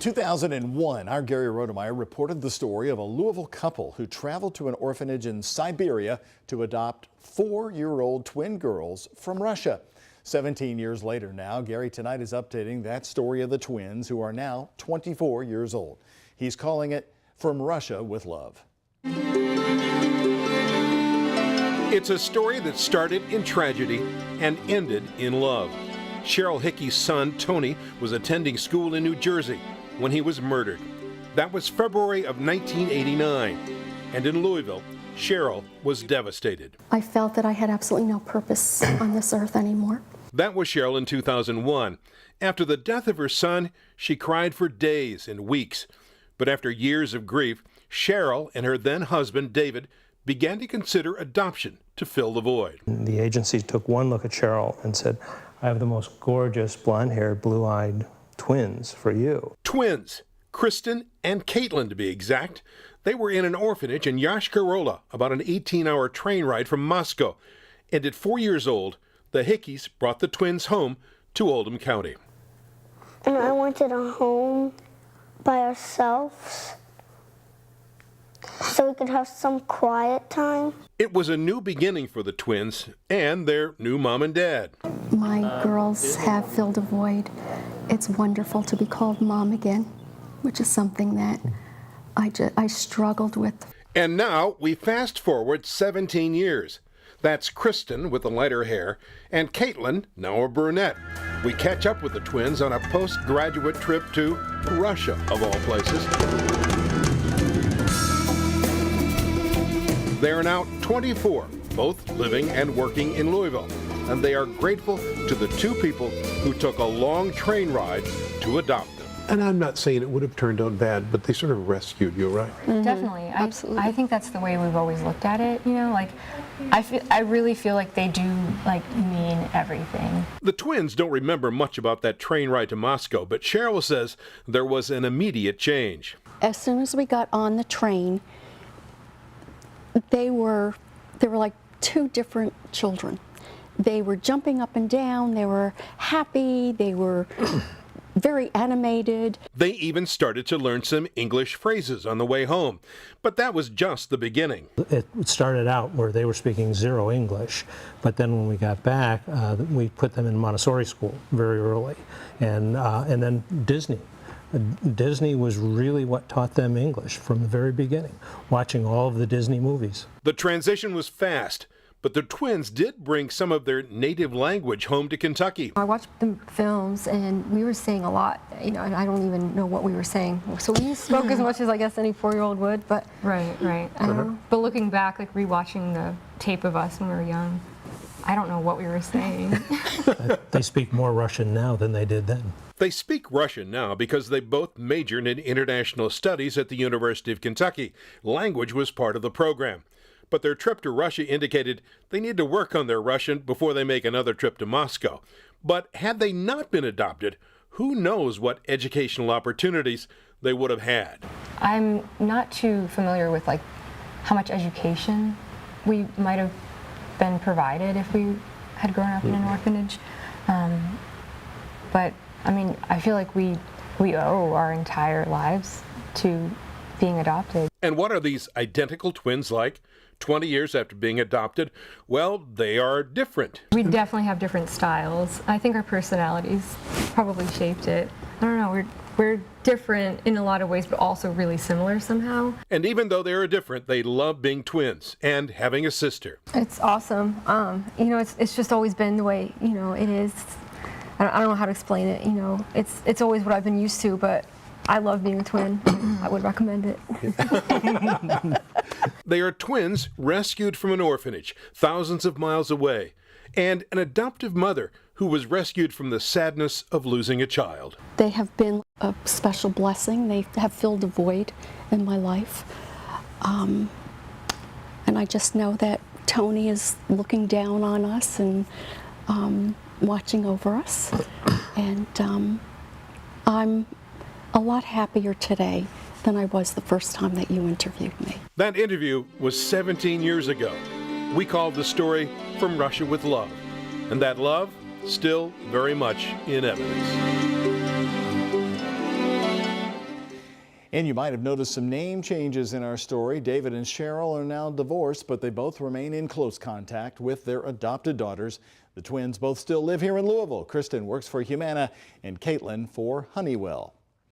2001, our Gary Roedemeier reported the story of a Louisville couple who traveled to an orphanage in Siberia to adopt 4-year-old twin girls from Russia. 17 years later now, Gary tonight is updating that story of the twins, who are now 24 years old. He's calling it From Russia with Love. It's a story that started in tragedy and ended in love. Cheryl Hickey's son, Tony, was attending school in New Jersey when he was murdered. That was February of 1989. And in Louisville, Cheryl was devastated. I felt that I had absolutely no purpose on this earth anymore. That was Cheryl in 2001. After the death of her son, she cried for days and weeks. But after years of grief, Cheryl and her then husband, David, began to consider adoption to fill the void. The agency took one look at Cheryl and said, I have the most gorgeous blonde-haired, blue-eyed twins for you. Twins, Kristen and Caitlin to be exact. They were in an orphanage in Yashkarola, about an 18-hour train ride from Moscow. And at 4 years old, the Hickeys brought the twins home to Oldham County. And I wanted a home by ourselves so we could have some quiet time. It was a new beginning for the twins and their new mom and dad. My girls have filled a void. It's wonderful to be called mom again, which is something that I struggled with. And now we fast forward 17 years. That's Kristen with the lighter hair and Caitlin, now a brunette. We catch up with the twins on a postgraduate trip to Russia, of all places. They are now 24, both living and working in Louisville, and they are grateful to the two people who took a long train ride to adopt them. And I'm not saying it would have turned out bad, but they sort of rescued you, right? Mm-hmm. Definitely. Absolutely. I think that's the way we've always looked at it, you know, like I really feel like they do mean everything. The twins don't remember much about that train ride to Moscow, but Cheryl says there was an immediate change. As soon as we got on the train, they were like two different children. They were jumping up and down, they were happy, they were very animated. They even started to learn some English phrases on the way home, but that was just the beginning. It started out where they were speaking zero English, but then when we got back, we put them in Montessori school very early, and then Disney. Disney was really what taught them English from the very beginning, watching all of the Disney movies. The transition was fast, but the twins did bring some of their native language home to Kentucky. I watched the films and we were saying a lot, you know, and I don't even know what we were saying. So we spoke as much as I guess any 4-year-old would, but... Right. But looking back, like rewatching the tape of us when we were young, I don't know what we were saying. They speak more Russian now than they did then. They speak Russian now because they both majored in international studies at the University of Kentucky. Language was part of the program. But their trip to Russia indicated they need to work on their Russian before they make another trip to Moscow. But had they not been adopted, who knows what educational opportunities they would have had. I'm not too familiar with like how much education we might have been provided if we had grown up in an orphanage. But I mean, I feel like we owe our entire lives to being adopted. And what are these identical twins like? 20 years after being adopted, well, they are different. We definitely have different styles. I think our personalities probably shaped it. I don't know, we're different in a lot of ways, but also really similar somehow. And even though they are different, they love being twins and having a sister. it's awesome. You know, it's just always been the way, you know, it is. I don't know how to explain it, you know. It's always what I've been used to, but I love being a twin. I would recommend it. They are twins rescued from an orphanage thousands of miles away, and an adoptive mother who was rescued from the sadness of losing a child. They have been a special blessing. They have filled a void in my life. And I just know that Tony is looking down on us and watching over us. And I'm a lot happier today than I was the first time that you interviewed me. That interview was 17 years ago. We called the story From Russia with Love. And that love, still very much in evidence. And you might have noticed some name changes in our story. David and Cheryl are now divorced, but they both remain in close contact with their adopted daughters. The twins both still live here in Louisville. Kristen works for Humana and Caitlin for Honeywell.